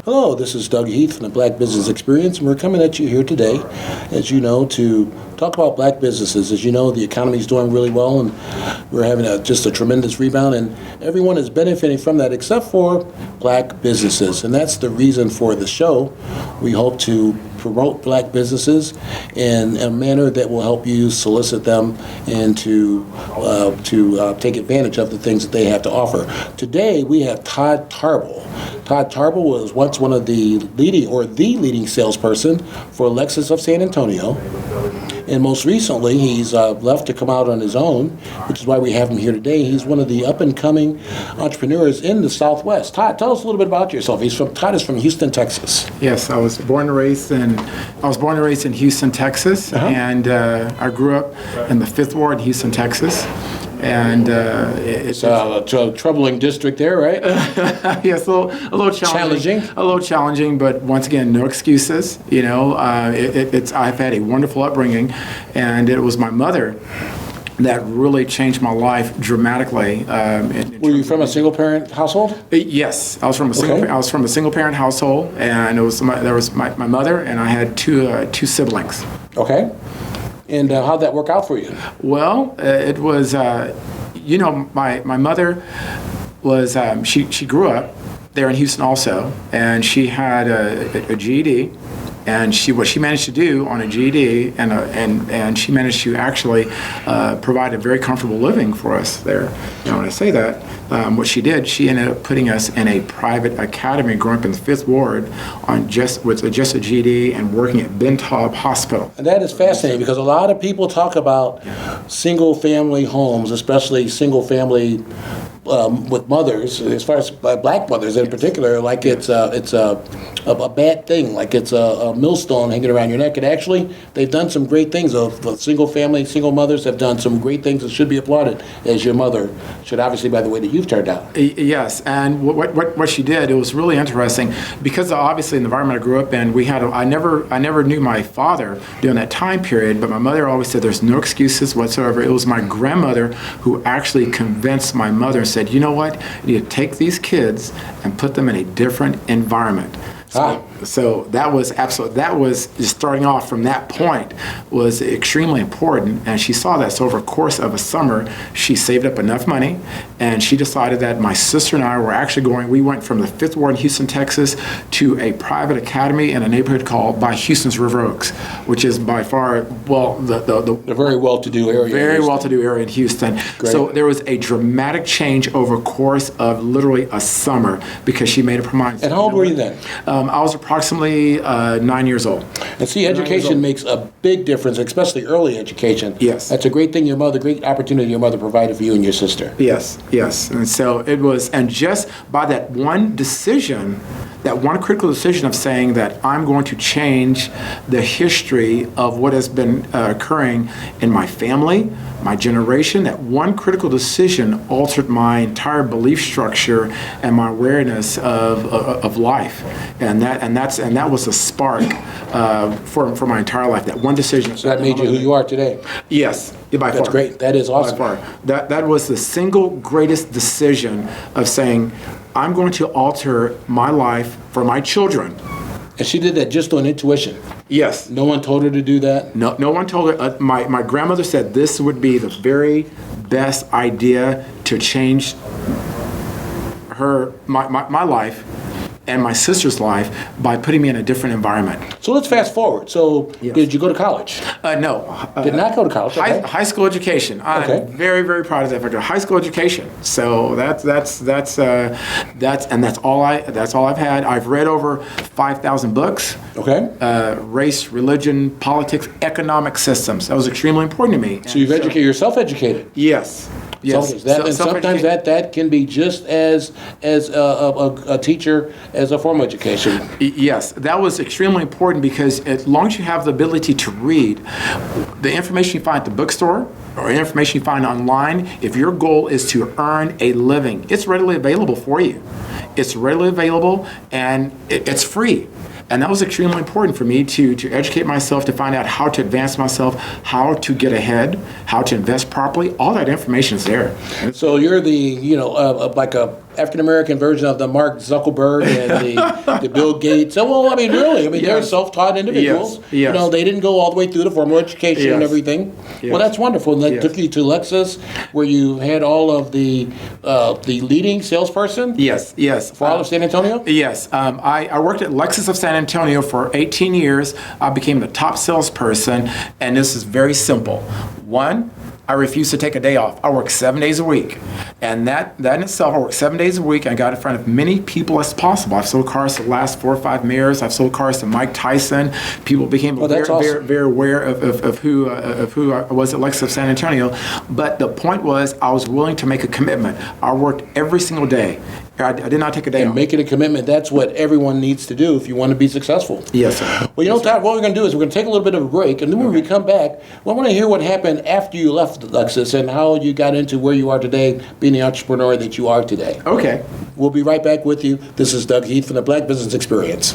Hello, this is Doug Heath from the Black Business Experience, and we're coming at you here today, as you know, to talk about black businesses. As you know, the economy is doing really well, and we're having just a tremendous rebound, and everyone is benefiting from that except for black businesses, and that's the reason for the show. We hope to promote black businesses in a manner that will help you solicit them and to take advantage of the things that they have to offer. Today, we have Todd Tarble. Todd Tarble was once one of the leading salesperson for Alexis of San Antonio. And most recently, he's left to come out on his own, which is why we have him here today. He's one of the up-and-coming entrepreneurs in the Southwest. Todd, tell us a little bit about yourself. Todd is from Houston, Texas. Yes, I was born and raised in Houston, Texas, and I grew up in the 5th Ward in Houston, Texas. And it's a troubling district there, right? Yes, a little challenging. A little challenging, but once again, no excuses. You know, I've had a wonderful upbringing, and it was my mother that really changed my life dramatically. Were you from a single-parent household? Yes, I was from a single-parent household, and there was my mother, and I had two siblings. Okay. And how'd that work out for you? Well, it was, my mother was, she grew up there in Houston also, and she had a GED, and what she managed to do on a GED, and she managed to actually provide a very comfortable living for us there. Now, when I say that, what she did, she ended up putting us in a private academy growing up in the 5th Ward with just a GED and working at Ben Taub Hospital. And that is fascinating because a lot of people talk about single-family homes, especially single-family with mothers, as far as black mothers in particular, like it's a bad thing, like it's a millstone hanging around your neck. And actually, they've done some great things. Single mothers have done some great things that should be applauded, as your mother should, obviously, by the way that you've turned out. Yes, and what she did, it was really interesting because obviously in the environment I grew up in, I never knew my father during that time period, but my mother always said there's no excuses whatsoever. It was my grandmother who actually convinced my mother and said, you know what, you need to take these kids and put them in a different environment. So that was just starting off from that point was extremely important, and she saw that. So over the course of a summer, she saved up enough money, and she decided that my sister and I were actually we went from the 5th Ward in Houston, Texas, to a private academy in a neighborhood called by Houston's River Oaks, which is by far, the very well-to-do area. Very well-to-do area in Houston. Great. So there was a dramatic change over the course of literally a summer because she made up her mind. And how old were you then? I was approximately 9 years old. And see, education makes a big difference, especially early education. Yes. That's a great thing great opportunity your mother provided for you and your sister. Yes. And so it was, and just by that one decision, that one critical decision of saying that I'm going to change the history of what has been occurring in my family, my generation, that one critical decision altered my entire belief structure and my awareness of life, and that was a spark for my entire life. That one decision. So that made you who you are today. Yes, by far. That's great. That is awesome. By far. That was the single greatest decision of saying, I'm going to alter my life for my children. And she did that just on intuition. Yes. No one told her to do that? No one told her. My grandmother said this would be the very best idea to change my life and my sister's life by putting me in a different environment. So let's fast forward. So Did you go to college? No. Did not go to college. Okay. High school education. I'm very, very proud of that. I got high school education. So that's all I've had. I've read over 5,000 books. Okay. Race, religion, politics, economic systems. That was extremely important to me. So you've educated, you're self-educated. Yes. Yes. Sometimes that can be just as a teacher as a formal education. Yes, that was extremely important because as long as you have the ability to read, the information you find at the bookstore or information you find online, if your goal is to earn a living, it's readily available for you. It's readily available and it's free. And that was extremely important for me to educate myself, to find out how to advance myself, how to get ahead, how to invest properly. All that information is there. So you're the, like African American version of the Mark Zuckerberg and the Bill Gates. So, well, I mean, really, I mean, they're Yes. self-taught individuals. Yes. You know, Yes. they didn't go all the way through the formal education and Yes. everything. Yes. Well, that's wonderful. And that Yes. took you to Alexis, where you had all of the leading salesperson. Yes, yes. For all of San Antonio. Yes, I worked at Lexus of San Antonio for 18 years. I became the top salesperson, and this is very simple. One, I refuse to take a day off. I work 7 days a week. And that in itself, I work 7 days a week. I got in front of many people as possible. I've sold cars to the last 4 or 5 mayors. I've sold cars to Mike Tyson. People became Oh, that's awesome. very aware of who I was at Lexus of San Antonio. But the point was, I was willing to make a commitment. I worked every single day. I did not take a day And off. making a commitment, that's what everyone needs to do if you want to be successful. Yes, sir. Well, you know, Todd, what we're going to do is we're going to take a little bit of a break, and then when we come back, well, I want to hear what happened after you left Lexus and how you got into where you are today, being the entrepreneur that you are today. Okay. We'll be right back with you. This is Doug Heath from the Black Business Experience.